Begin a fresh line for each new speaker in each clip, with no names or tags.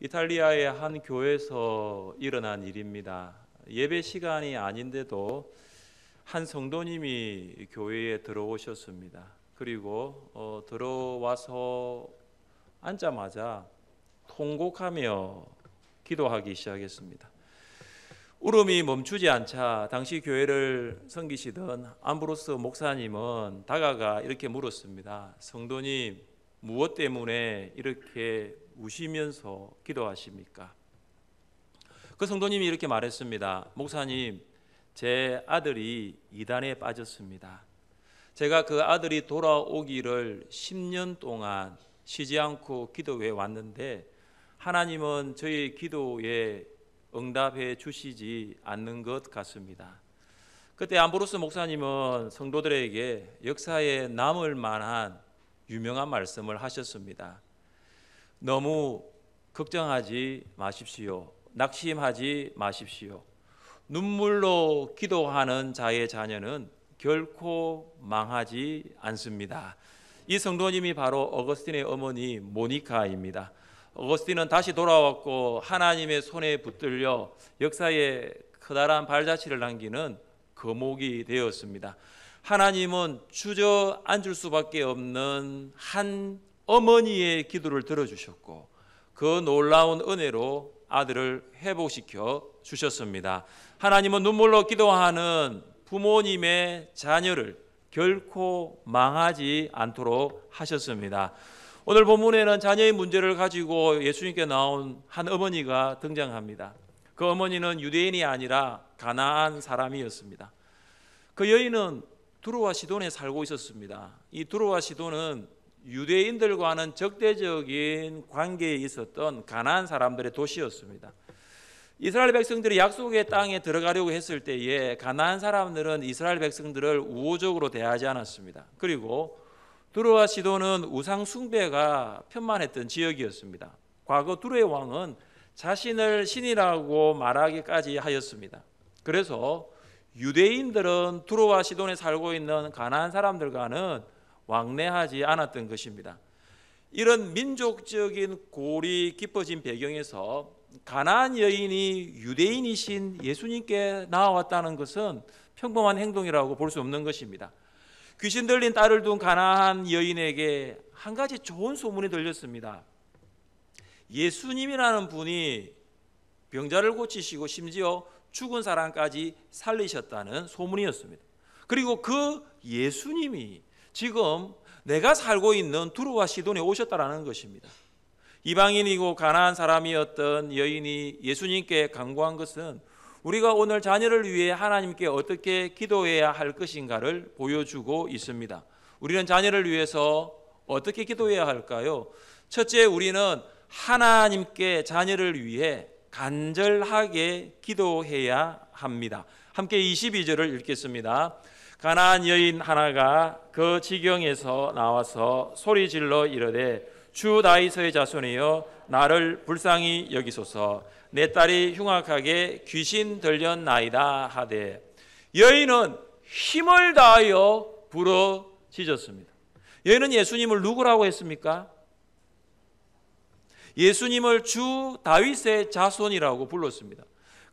이탈리아의 한 교회에서 일어난 일입니다. 예배 시간이 아닌데도 한 성도님이 교회에 들어오셨습니다. 그리고 들어와서 앉자마자 통곡하며 기도하기 시작했습니다. 울음이 멈추지 않자 당시 교회를 섬기시던 암브로스 목사님은 다가가 이렇게 물었습니다. 성도님, 무엇 때문에 이렇게 우시면서 기도하십니까? 그 성도님이 이렇게 말했습니다. 목사님, 제 아들이 이단에 빠졌습니다. 제가 그 아들이 돌아오기를 10년 동안 쉬지 않고 기도해 왔는데 하나님은 저희 기도에 응답해 주시지 않는 것 같습니다. 그때 암브로스 목사님은 성도들에게 역사에 남을 만한 유명한 말씀을 하셨습니다. 너무 걱정하지 마십시오. 낙심하지 마십시오. 눈물로 기도하는 자의 자녀는 결코 망하지 않습니다. 이 성도님이 바로 어거스틴의 어머니 모니카입니다. 어거스틴은 다시 돌아왔고 하나님의 손에 붙들려 역사에 커다란 발자취를 남기는 거목이 되었습니다. 하나님은 주저앉을 수밖에 없는 한 어머니의 기도를 들어주셨고 그 놀라운 은혜로 아들을 회복시켜 주셨습니다. 하나님은 눈물로 기도하는 부모님의 자녀를 결코 망하지 않도록 하셨습니다. 오늘 본문에는 자녀의 문제를 가지고 예수님께 나온 한 어머니가 등장합니다. 그 어머니는 유대인이 아니라 가나안 사람이었습니다. 그 여인은 두로와 시돈에 살고 있었습니다. 이 두로와 시돈은 유대인들과는 적대적인 관계에 있었던 가나안 사람들의 도시였습니다. 이스라엘 백성들이 약속의 땅에 들어가려고 했을 때에 가나안 사람들은 이스라엘 백성들을 우호적으로 대하지 않았습니다. 그리고 두로와 시돈은 우상 숭배가 편만했던 지역이었습니다. 과거 두로의 왕은 자신을 신이라고 말하기까지 하였습니다. 그래서 유대인들은 두로와 시돈에 살고 있는 가나안 사람들과는 왕래하지 않았던 것입니다. 이런 민족적인 골이 깊어진 배경에서 가나안 여인이 유대인이신 예수님께 나아왔다는 것은 평범한 행동이라고 볼 수 없는 것입니다. 귀신 들린 딸을 둔 가나안 여인에게 한 가지 좋은 소문이 들렸습니다. 예수님이라는 분이 병자를 고치시고 심지어 죽은 사람까지 살리셨다는 소문이었습니다. 그리고 그 예수님이 지금 내가 살고 있는 두로와 시돈에 오셨다라는 것입니다. 이방인이고 가나안 사람이었던 여인이 예수님께 간구한 것은 우리가 오늘 자녀를 위해 하나님께 어떻게 기도해야 할 것인가를 보여주고 있습니다. 우리는 자녀를 위해서 어떻게 기도해야 할까요? 첫째, 우리는 하나님께 자녀를 위해 간절하게 기도해야 합니다. 함께 22절을 읽겠습니다. 가나안 여인 하나가 그 지경에서 나와서 소리질러 이르되 주 다윗의 자손이여 나를 불쌍히 여기소서 내 딸이 흉악하게 귀신 들렸나이다 하되 여인은 힘을 다하여 부르짖었습니다. 여인은 예수님을 누구라고 했습니까? 예수님을 주 다윗의 자손이라고 불렀습니다.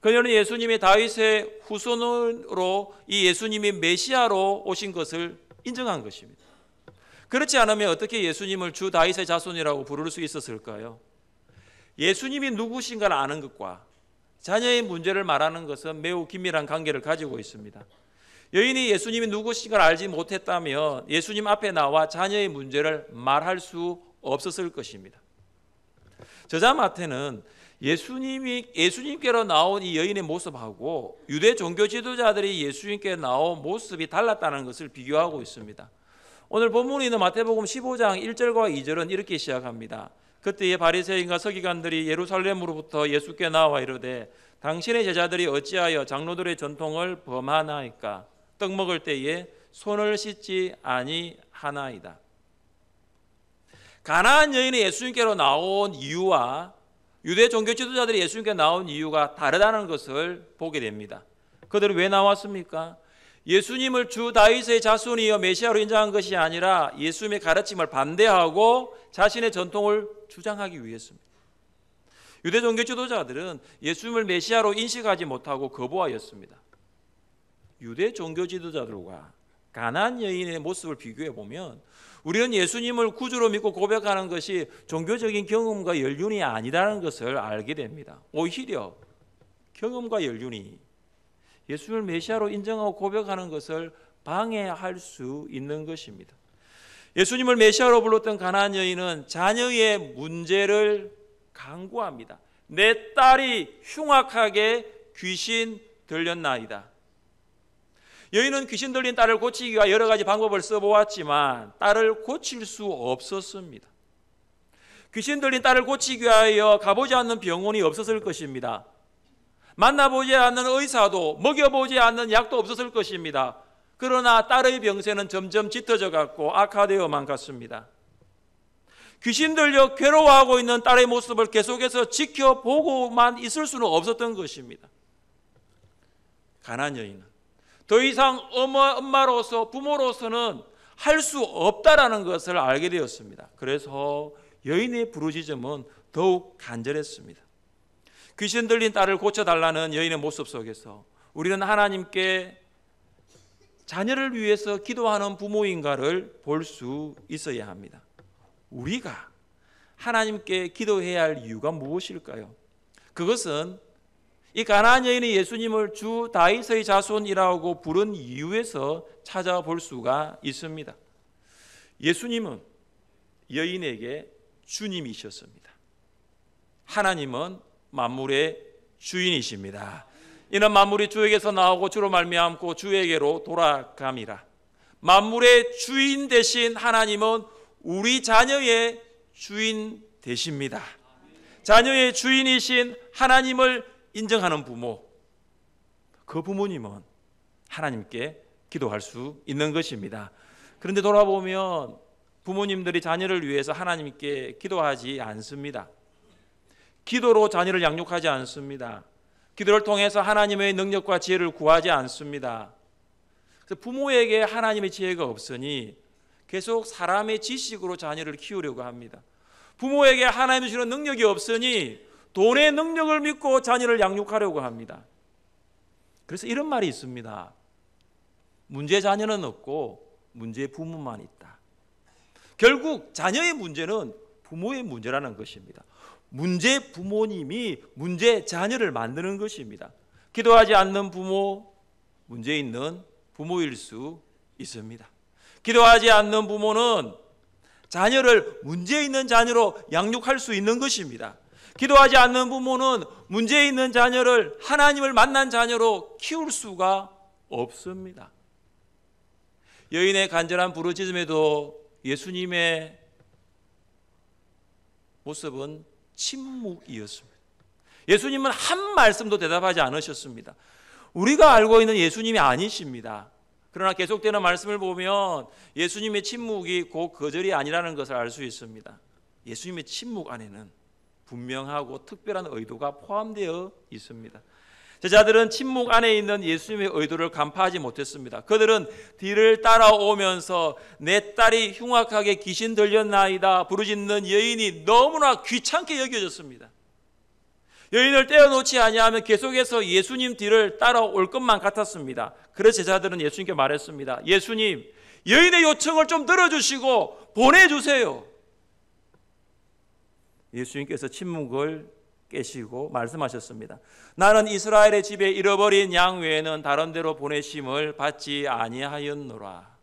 그녀는 예수님이 다윗의 후손으로 이 예수님이 메시아로 오신 것을 인정한 것입니다. 그렇지 않으면 어떻게 예수님을 주 다윗의 자손이라고 부를 수 있었을까요? 예수님이 누구신가를 아는 것과 자녀의 문제를 말하는 것은 매우 긴밀한 관계를 가지고 있습니다. 여인이 예수님이 누구신가를 알지 못했다면 예수님 앞에 나와 자녀의 문제를 말할 수 없었을 것입니다. 저자 마태는 예수님께로 나온 이 여인의 모습하고 유대 종교 지도자들이 예수님께 나온 모습이 달랐다는 것을 비교하고 있습니다. 오늘 본문에 있는 마태복음 15장 1절과 2절은 이렇게 시작합니다. 그때의 바리새인과 서기관들이 예루살렘으로부터 예수께 나와 이르되 당신의 제자들이 어찌하여 장로들의 전통을 범하나이까? 떡 먹을 때에 손을 씻지 아니하나이다. 가나안 여인이 예수님께로 나온 이유와 유대 종교 지도자들이 예수님께 나온 이유가 다르다는 것을 보게 됩니다. 그들은 왜 나왔습니까? 예수님을 주 다윗의 자손이여 메시아로 인정한 것이 아니라 예수님의 가르침을 반대하고 자신의 전통을 주장하기 위해서입니다. 유대 종교 지도자들은 예수님을 메시아로 인식하지 못하고 거부하였습니다. 유대 종교 지도자들과 가나안 여인의 모습을 비교해 보면 우리는 예수님을 구주로 믿고 고백하는 것이 종교적인 경험과 연륜이 아니라는 것을 알게 됩니다. 오히려 경험과 연륜이 예수님을 메시아로 인정하고 고백하는 것을 방해할 수 있는 것입니다. 예수님을 메시아로 불렀던 가나안 여인은 자녀의 문제를 간구합니다. 내 딸이 흉악하게 귀신 들렸나이다. 여인은 귀신 들린 딸을 고치기 위해 여러 가지 방법을 써보았지만 딸을 고칠 수 없었습니다. 귀신 들린 딸을 고치기 위하여 가보지 않는 병원이 없었을 것입니다. 만나보지 않는 의사도 먹여보지 않는 약도 없었을 것입니다. 그러나 딸의 병세는 점점 짙어져 갔고 악화되어만 갔습니다. 귀신 들려 괴로워하고 있는 딸의 모습을 계속해서 지켜보고만 있을 수는 없었던 것입니다. 가나안 여인은 더 이상 엄마로서 부모로서는 할 수 없다라는 것을 알게 되었습니다. 그래서 여인의 부르짖음은 더욱 간절했습니다. 귀신 들린 딸을 고쳐달라는 여인의 모습 속에서 우리는 하나님께 자녀를 위해서 기도하는 부모인가를 볼 수 있어야 합니다. 우리가 하나님께 기도해야 할 이유가 무엇일까요? 그것은 이 가나안 여인이 예수님을 주 다윗의 자손이라고 부른 이유에서 찾아볼 수가 있습니다. 예수님은 여인에게 주님이셨습니다. 하나님은 만물의 주인이십니다. 이는 만물이 주에게서 나오고 주로 말미암고 주에게로 돌아감이라. 만물의 주인 되신 하나님은 우리 자녀의 주인 되십니다. 자녀의 주인이신 하나님을 인정하는 부모, 그 부모님은 하나님께 기도할 수 있는 것입니다. 그런데 돌아보면 부모님들이 자녀를 위해서 하나님께 기도하지 않습니다. 기도로 자녀를 양육하지 않습니다. 기도를 통해서 하나님의 능력과 지혜를 구하지 않습니다. 그래서 부모에게 하나님의 지혜가 없으니 계속 사람의 지식으로 자녀를 키우려고 합니다. 부모에게 하나님이 주는 능력이 없으니 돈의 능력을 믿고 자녀를 양육하려고 합니다. 그래서 이런 말이 있습니다. 문제 자녀는 없고 문제 부모만 있다. 결국 자녀의 문제는 부모의 문제라는 것입니다. 문제 부모님이 문제 자녀를 만드는 것입니다. 기도하지 않는 부모, 문제 있는 부모일 수 있습니다. 기도하지 않는 부모는 자녀를 문제 있는 자녀로 양육할 수 있는 것입니다. 기도하지 않는 부모는 문제 있는 자녀를 하나님을 만난 자녀로 키울 수가 없습니다. 여인의 간절한 부르짖음에도 예수님의 모습은 침묵이었습니다. 예수님은 한 말씀도 대답하지 않으셨습니다. 우리가 알고 있는 예수님이 아니십니다. 그러나 계속되는 말씀을 보면 예수님의 침묵이 곧 거절이 아니라는 것을 알 수 있습니다. 예수님의 침묵 안에는 분명하고 특별한 의도가 포함되어 있습니다. 제자들은 침묵 안에 있는 예수님의 의도를 간파하지 못했습니다. 그들은 뒤를 따라오면서 내 딸이 흉악하게 귀신 들렸나이다 부르짖는 여인이 너무나 귀찮게 여겨졌습니다. 여인을 떼어놓지 아니하면 계속해서 예수님 뒤를 따라올 것만 같았습니다. 그래서 제자들은 예수님께 말했습니다. 예수님, 여인의 요청을 좀 들어주시고 보내주세요. 예수님께서 침묵을 깨시고 말씀하셨습니다. 나는 이스라엘의 집에 잃어버린 양 외에는 다른 데로 보내심을 받지 아니하였노라.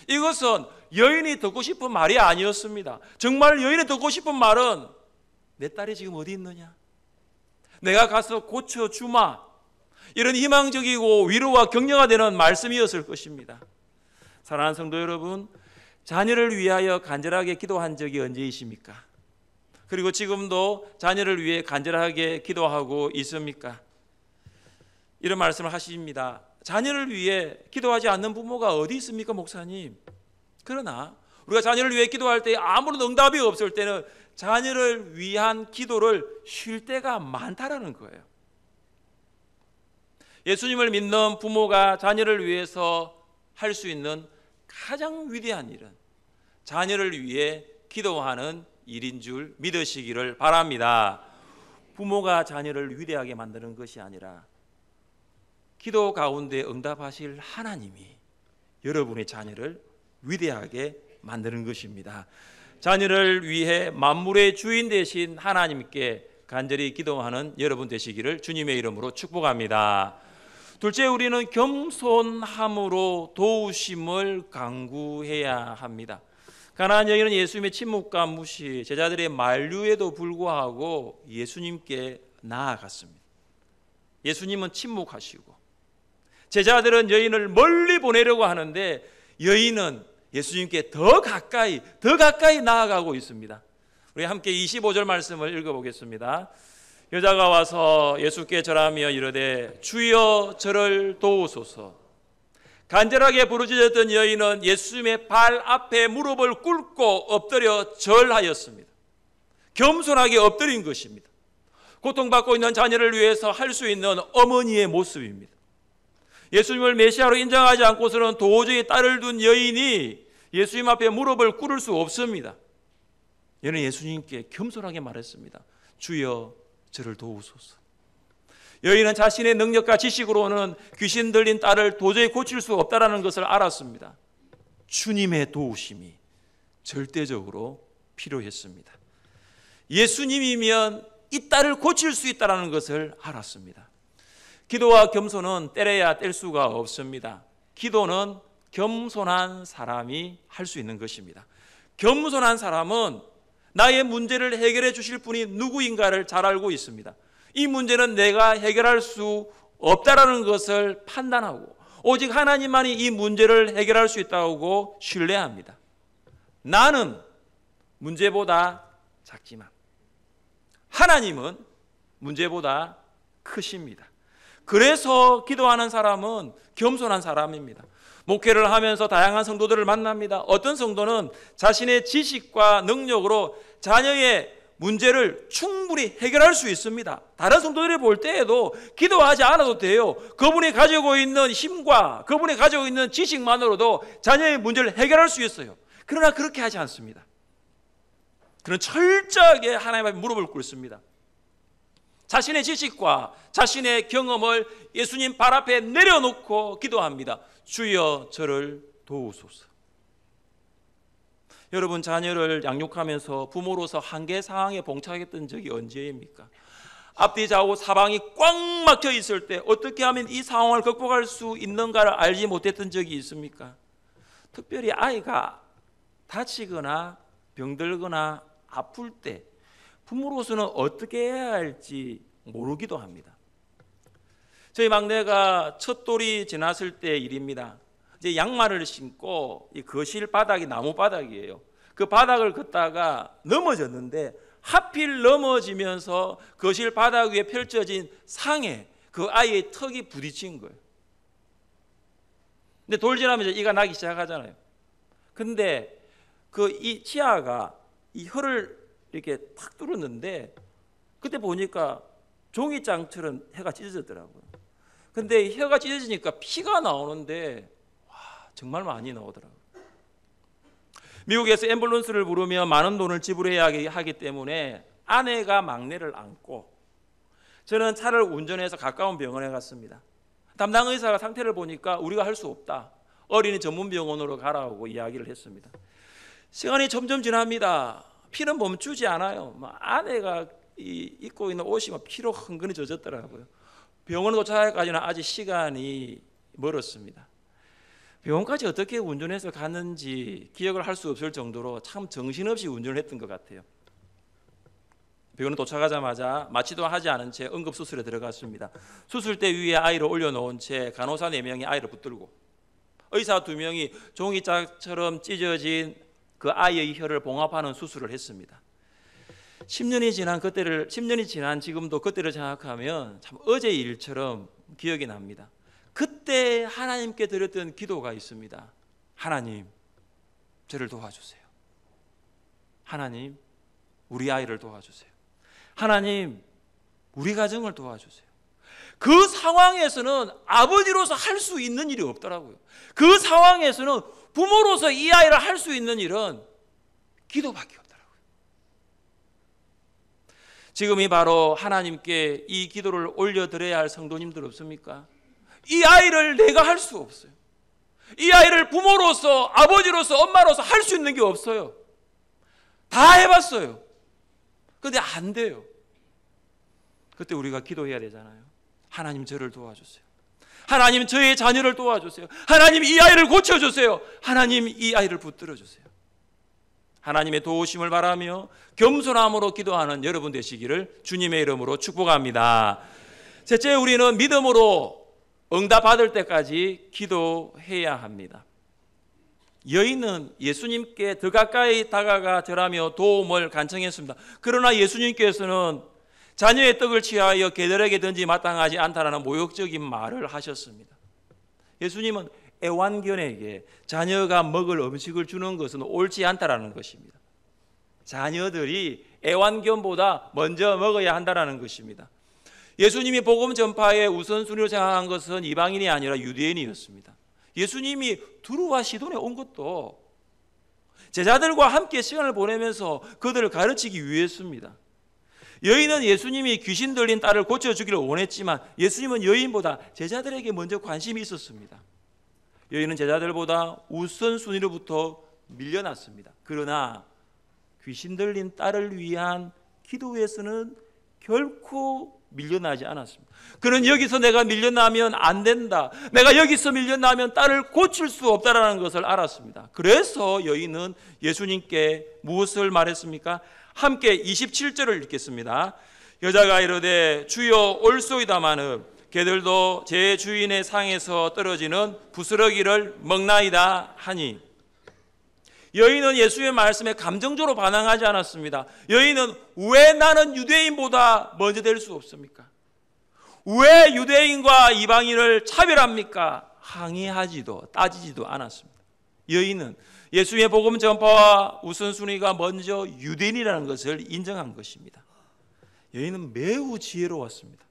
이것은 여인이 듣고 싶은 말이 아니었습니다. 정말 여인이 듣고 싶은 말은 내 딸이 지금 어디 있느냐? 내가 가서 고쳐주마. 이런 희망적이고 위로와 격려가 되는 말씀이었을 것입니다. 사랑하는 성도 여러분, 자녀를 위하여 간절하게 기도한 적이 언제이십니까? 그리고 지금도 자녀를 위해 간절하게 기도하고 있습니까? 이런 말씀을 하십니다. 자녀를 위해 기도하지 않는 부모가 어디 있습니까, 목사님? 그러나 우리가 자녀를 위해 기도할 때 아무런 응답이 없을 때는 자녀를 위한 기도를 쉴 때가 많다라는 거예요. 예수님을 믿는 부모가 자녀를 위해서 할 수 있는 가장 위대한 일은 자녀를 위해 기도하는 일인 줄 믿으시기를 바랍니다. 부모가 자녀를 위대하게 만드는 것이 아니라 기도 가운데 응답하실 하나님이 여러분의 자녀를 위대하게 만드는 것입니다. 자녀를 위해 만물의 주인 되신 하나님께 간절히 기도하는 여러분 되시기를 주님의 이름으로 축복합니다. 둘째, 우리는 겸손함으로 도우심을 강구해야 합니다. 가나안 여인은 예수님의 침묵과 무시, 제자들의 만류에도 불구하고 예수님께 나아갔습니다. 예수님은 침묵하시고 제자들은 여인을 멀리 보내려고 하는데 여인은 예수님께 더 가까이 나아가고 있습니다. 우리 함께 25절 말씀을 읽어보겠습니다. 여자가 와서 예수께 절하며 이르되 주여 저를 도우소서. 간절하게 부르짖었던 여인은 예수님의 발 앞에 무릎을 꿇고 엎드려 절하였습니다. 겸손하게 엎드린 것입니다. 고통받고 있는 자녀를 위해서 할 수 있는 어머니의 모습입니다. 예수님을 메시아로 인정하지 않고서는 도저히 딸을 둔 여인이 예수님 앞에 무릎을 꿇을 수 없습니다. 얘는 예수님께 겸손하게 말했습니다. 주여 저를 도우소서. 여인은 자신의 능력과 지식으로는 귀신 들린 딸을 도저히 고칠 수 없다는 것을 알았습니다. 주님의 도우심이 절대적으로 필요했습니다. 예수님이면 이 딸을 고칠 수 있다는 것을 알았습니다. 기도와 겸손은 때려야 뗄 수가 없습니다. 기도는 겸손한 사람이 할 수 있는 것입니다. 겸손한 사람은 나의 문제를 해결해 주실 분이 누구인가를 잘 알고 있습니다. 이 문제는 내가 해결할 수 없다라는 것을 판단하고 오직 하나님만이 이 문제를 해결할 수 있다고 신뢰합니다. 나는 문제보다 작지만 하나님은 문제보다 크십니다. 그래서 기도하는 사람은 겸손한 사람입니다. 목회를 하면서 다양한 성도들을 만납니다. 어떤 성도는 자신의 지식과 능력으로 자녀의 문제를 충분히 해결할 수 있습니다. 다른 성도들이 볼 때에도 기도하지 않아도 돼요. 그분이 가지고 있는 힘과 그분이 가지고 있는 지식만으로도 자녀의 문제를 해결할 수 있어요. 그러나 그렇게 하지 않습니다. 그는 철저하게 하나님 앞에 무릎을 꿇습니다. 자신의 지식과 자신의 경험을 예수님 발 앞에 내려놓고 기도합니다. 주여 저를 도우소서. 여러분, 자녀를 양육하면서 부모로서 한계 상황에 봉착했던 적이 언제입니까? 앞뒤 좌우 사방이 꽉 막혀 있을 때 어떻게 하면 이 상황을 극복할 수 있는가를 알지 못했던 적이 있습니까? 특별히 아이가 다치거나 병들거나 아플 때 부모로서는 어떻게 해야 할지 모르기도 합니다. 저희 막내가 첫 돌이 지났을 때 일입니다. 이제 양말을 신고 이 거실 바닥이 나무 바닥이에요. 그 바닥을 걷다가 넘어졌는데 하필 넘어지면서 거실 바닥 위에 펼쳐진 상에 그 아이의 턱이 부딪힌 거예요. 근데 돌 지나면 이제 이가 나기 시작하잖아요. 근데 그 이 치아가 이 혀를 이렇게 탁 뚫었는데 그때 보니까 종이장처럼 혀가 찢어졌더라고요. 근데 혀가 찢어지니까 피가 나오는데 와, 정말 많이 나오더라고요. 미국에서 앰뷸런스를 부르면 많은 돈을 지불해야 하기 때문에 아내가 막내를 안고 저는 차를 운전해서 가까운 병원에 갔습니다. 담당 의사가 상태를 보니까 우리가 할 수 없다. 어린이 전문 병원으로 가라고 이야기를 했습니다. 시간이 점점 지납니다. 피는 멈추지 않아요. 아내가 입고 있는 옷이 피로 흥건히 젖었더라고요. 병원 도착하기까지는 아직 시간이 멀었습니다. 병원까지 어떻게 운전해서 갔는지 기억을 할 수 없을 정도로 참 정신없이 운전을 했던 것 같아요. 병원 도착하자마자 마취도 하지 않은 채 응급수술에 들어갔습니다. 수술대 위에 아이를 올려놓은 채 간호사 4명이 아이를 붙들고 의사 2명이 종이짝처럼 찢어진 그 아이의 혀를 봉합하는 수술을 했습니다. 10년이 지난 지금도 그때를 생각하면 참 어제의 일처럼 기억이 납니다. 그때 하나님께 드렸던 기도가 있습니다. 하나님, 저를 도와주세요. 하나님, 우리 아이를 도와주세요. 하나님, 우리 가정을 도와주세요. 그 상황에서는 아버지로서 할 수 있는 일이 없더라고요. 그 상황에서는 부모로서 이 아이를 할 수 있는 일은 기도밖에 없더라고요. 지금이 바로 하나님께 이 기도를 올려드려야 할 성도님들 없습니까? 이 아이를 내가 할 수 없어요. 이 아이를 부모로서, 아버지로서, 엄마로서 할 수 있는 게 없어요. 다 해봤어요. 근데 안 돼요. 그때 우리가 기도해야 되잖아요. 하나님, 저를 도와주세요. 하나님, 저의 자녀를 도와주세요. 하나님, 이 아이를 고쳐주세요. 하나님, 이 아이를 붙들어주세요. 하나님의 도우심을 바라며 겸손함으로 기도하는 여러분 되시기를 주님의 이름으로 축복합니다. 셋째, 우리는 믿음으로 응답받을 때까지 기도해야 합니다. 여인은 예수님께 더 가까이 다가가 절하며 도움을 간청했습니다. 그러나 예수님께서는 자녀의 떡을 취하여 개들에게 던지 마땅하지 않다라는 모욕적인 말을 하셨습니다. 예수님은 애완견에게 자녀가 먹을 음식을 주는 것은 옳지 않다라는 것입니다. 자녀들이 애완견보다 먼저 먹어야 한다라는 것입니다. 예수님이 복음 전파의 우선순위로 생각한 것은 이방인이 아니라 유대인이었습니다. 예수님이 두루와 시돈에 온 것도 제자들과 함께 시간을 보내면서 그들을 가르치기 위해서입니다. 여인은 예수님이 귀신 들린 딸을 고쳐주기를 원했지만 예수님은 여인보다 제자들에게 먼저 관심이 있었습니다. 여인은 제자들보다 우선순위로부터 밀려났습니다. 그러나 귀신 들린 딸을 위한 기도에서는 결코 밀려나지 않았습니다. 그는 여기서 내가 밀려나면 안 된다, 내가 여기서 밀려나면 딸을 고칠 수 없다라는 것을 알았습니다. 그래서 여인은 예수님께 무엇을 말했습니까? 함께 27절을 읽겠습니다. 여자가 이르되 주여 올소이다마는 개들도 제 주인의 상에서 떨어지는 부스러기를 먹나이다 하니, 여인은 예수의 말씀에 감정적으로 반응하지 않았습니다. 여인은 왜 나는 유대인보다 먼저 될 수 없습니까? 왜 유대인과 이방인을 차별합니까? 항의하지도 따지지도 않았습니다. 여인은 예수의 복음 전파와 우선순위가 먼저 유대인이라는 것을 인정한 것입니다. 여인은 매우 지혜로웠습니다.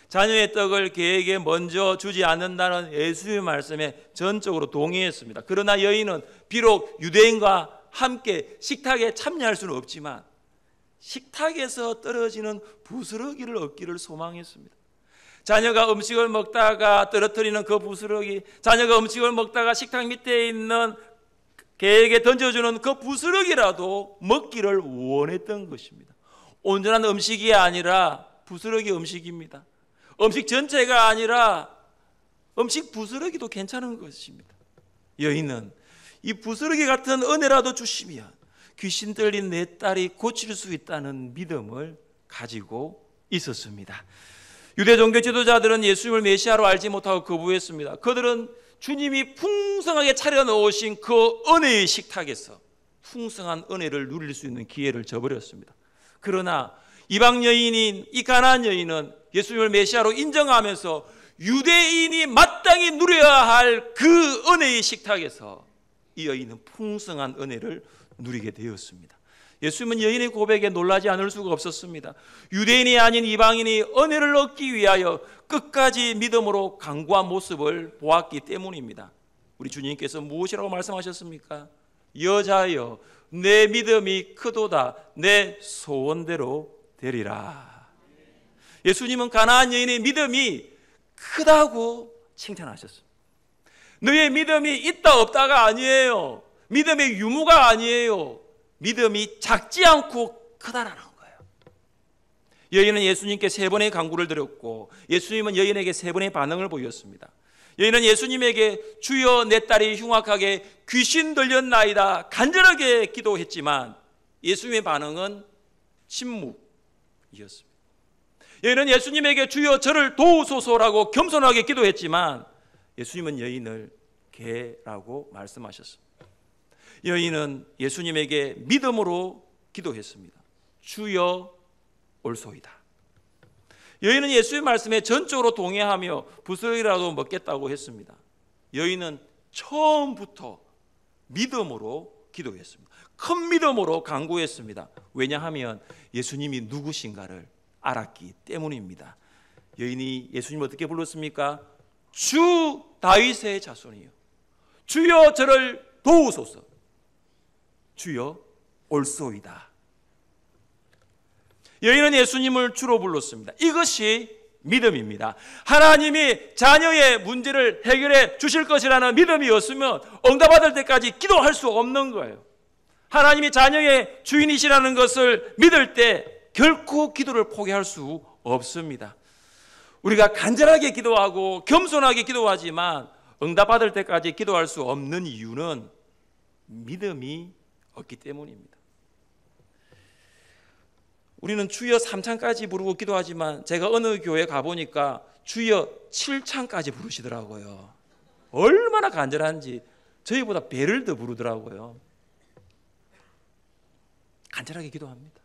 자녀의 떡을 개에게 먼저 주지 않는다는 예수의 말씀에 전적으로 동의했습니다. 그러나 여인은 비록 유대인과 함께 식탁에 참여할 수는 없지만 식탁에서 떨어지는 부스러기를 얻기를 소망했습니다. 자녀가 음식을 먹다가 떨어뜨리는 그 부스러기, 자녀가 음식을 먹다가 식탁 밑에 있는 개에게 던져주는 그 부스러기라도 먹기를 원했던 것입니다. 온전한 음식이 아니라 부스러기 음식입니다. 음식 전체가 아니라 음식 부스러기도 괜찮은 것입니다. 여인은 이 부스러기 같은 은혜라도 주시면 귀신 들린 내 딸이 고칠 수 있다는 믿음을 가지고 있었습니다. 유대 종교 지도자들은 예수님을 메시아로 알지 못하고 거부했습니다. 그들은 주님이 풍성하게 차려놓으신 그 은혜의 식탁에서 풍성한 은혜를 누릴 수 있는 기회를 저버렸습니다. 그러나 이방 여인인 이 가나안 여인은 예수님을 메시아로 인정하면서 유대인이 마땅히 누려야 할 그 은혜의 식탁에서 이 여인은 풍성한 은혜를 누리게 되었습니다. 예수님은 여인의 고백에 놀라지 않을 수가 없었습니다. 유대인이 아닌 이방인이 은혜를 얻기 위하여 끝까지 믿음으로 강구한 모습을 보았기 때문입니다. 우리 주님께서 무엇이라고 말씀하셨습니까? 여자여 내 믿음이 크도다, 내 소원대로 되리라. 예수님은 가나안 여인의 믿음이 크다고 칭찬하셨습니다. 너의 믿음이 있다 없다가 아니에요. 믿음의 유무가 아니에요. 믿음이 작지 않고 크다라는 거예요. 여인은 예수님께 3번의 간구를 드렸고 예수님은 여인에게 3번의 반응을 보였습니다. 여인은 예수님에게 주여 내 딸이 흉악하게 귀신 들렸나이다 간절하게 기도했지만 예수님의 반응은 침묵이었습니다. 여인은 예수님에게 주여 저를 도우소서라고 겸손하게 기도했지만 예수님은 여인을 개라고 말씀하셨습니다. 여인은 예수님에게 믿음으로 기도했습니다. 주여 올소이다. 여인은 예수의 말씀에 전적으로 동의하며 부스러기라도 먹겠다고 했습니다. 여인은 처음부터 믿음으로 기도했습니다. 큰 믿음으로 간구했습니다. 왜냐하면 예수님이 누구신가를 알았기 때문입니다. 여인이 예수님을 어떻게 불렀습니까? 주 다윗의 자손이요 주여 저를 도우소서. 주여 올소이다. 여인은 예수님을 주로 불렀습니다. 이것이 믿음입니다. 하나님이 자녀의 문제를 해결해 주실 것이라는 믿음이 없으면 응답받을 때까지 기도할 수 없는 거예요. 하나님이 자녀의 주인이시라는 것을 믿을 때 결코 기도를 포기할 수 없습니다. 우리가 간절하게 기도하고 겸손하게 기도하지만 응답받을 때까지 기도할 수 없는 이유는 믿음이 없기 때문입니다. 우리는 주여 3찬까지 부르고 기도하지만 제가 어느 교회 가보니까 주여 7찬까지 부르시더라고요. 얼마나 간절한지 저희보다 배를 더 부르더라고요. 간절하게 기도합니다.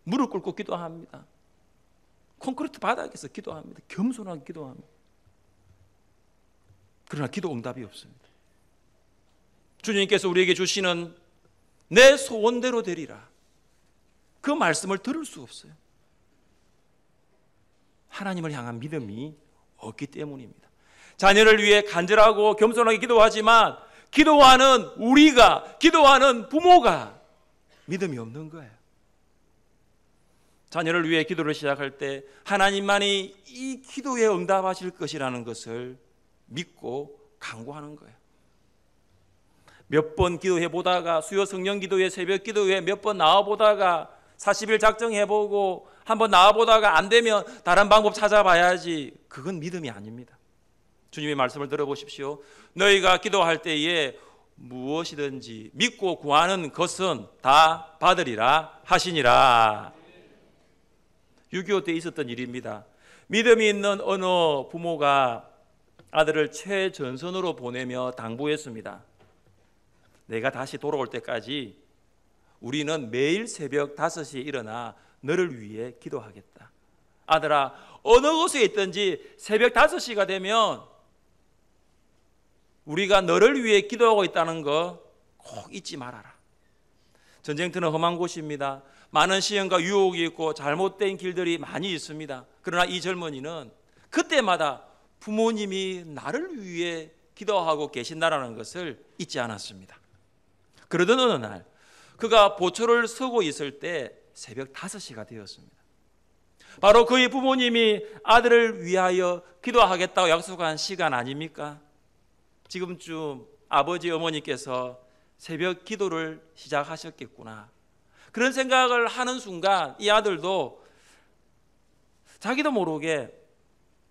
무릎 꿇고 기도합니다. 콘크리트 바닥에서 기도합니다. 겸손하게 기도합니다. 그러나 기도 응답이 없습니다. 주님께서 우리에게 주시는 내 소원대로 되리라, 그 말씀을 들을 수 없어요. 하나님을 향한 믿음이 없기 때문입니다. 자녀를 위해 간절하고 겸손하게 기도하지만 기도하는 우리가, 기도하는 부모가 믿음이 없는 거예요. 자녀를 위해 기도를 시작할 때 하나님만이 이 기도에 응답하실 것이라는 것을 믿고 간구하는 거예요. 몇 번 기도해 보다가, 수요 성령 기도회, 새벽 기도회 몇 번 나와 보다가, 40일 작정해 보고 한번 나와 보다가 안 되면 다른 방법 찾아봐야지, 그건 믿음이 아닙니다. 주님의 말씀을 들어보십시오. 너희가 기도할 때에 무엇이든지 믿고 구하는 것은 다 받으리라 하시니라. 6.25 때 있었던 일입니다. 믿음이 있는 어느 부모가 아들을 최전선으로 보내며 당부했습니다. 내가 다시 돌아올 때까지 우리는 매일 새벽 5시에 일어나 너를 위해 기도하겠다. 아들아, 어느 곳에 있든지 새벽 5시가 되면 우리가 너를 위해 기도하고 있다는 거 꼭 잊지 말아라. 전쟁터는 험한 곳입니다. 많은 시험과 유혹이 있고 잘못된 길들이 많이 있습니다. 그러나 이 젊은이는 그때마다 부모님이 나를 위해 기도하고 계신다는 것을 잊지 않았습니다. 그러던 어느 날 그가 보초를 서고 있을 때 새벽 5시가 되었습니다. 바로 그의 부모님이 아들을 위하여 기도하겠다고 약속한 시간 아닙니까? 지금쯤 아버지 어머니께서 새벽 기도를 시작하셨겠구나, 그런 생각을 하는 순간 이 아들도 자기도 모르게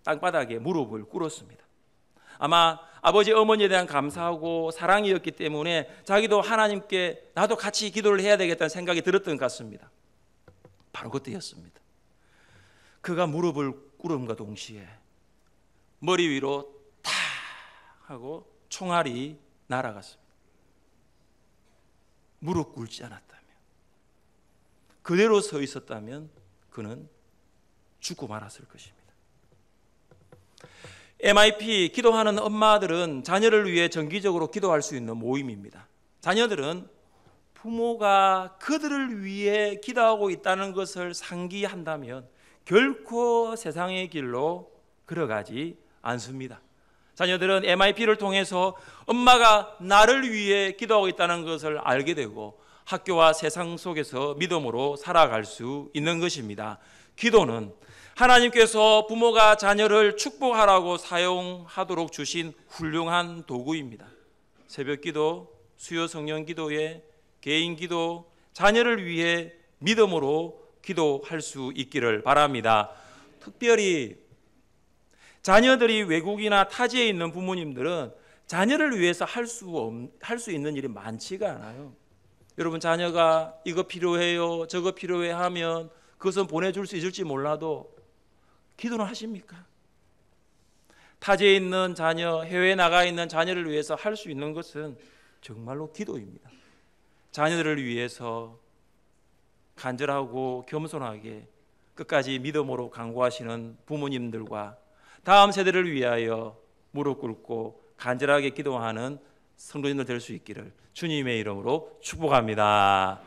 땅바닥에 무릎을 꿇었습니다. 아마 아버지 어머니에 대한 감사하고 사랑이었기 때문에 자기도 하나님께 나도 같이 기도를 해야 되겠다는 생각이 들었던 것 같습니다. 바로 그때였습니다. 그가 무릎을 꿇음과 동시에 머리 위로 탁 하고 총알이 날아갔습니다. 무릎 꿇지 않았다면, 그대로 서 있었다면 그는 죽고 말았을 것입니다. MIP 기도하는 엄마들은 자녀를 위해 정기적으로 기도할 수 있는 모임입니다. 자녀들은 부모가 그들을 위해 기도하고 있다는 것을 상기한다면 결코 세상의 길로 걸어가지 않습니다. 자녀들은 MIP를 통해서 엄마가 나를 위해 기도하고 있다는 것을 알게 되고 학교와 세상 속에서 믿음으로 살아갈 수 있는 것입니다. 기도는 하나님께서 부모가 자녀를 축복하라고 사용하도록 주신 훌륭한 도구입니다. 새벽 기도, 수요 성령 기도회, 개인 기도, 자녀를 위해 믿음으로 기도할 수 있기를 바랍니다. 특별히 자녀들이 외국이나 타지에 있는 부모님들은 자녀를 위해서 할 수 있는 일이 많지가 않아요. 여러분, 자녀가 이거 필요해요, 저거 필요해 하면 그것은 보내줄 수 있을지 몰라도 기도는 하십니까? 타지에 있는 자녀, 해외에 나가 있는 자녀를 위해서 할 수 있는 것은 정말로 기도입니다. 자녀들을 위해서 간절하고 겸손하게 끝까지 믿음으로 간구하시는 부모님들과 다음 세대를 위하여 무릎 꿇고 간절하게 기도하는 성도님들 될 수 있기를 주님의 이름으로 축복합니다.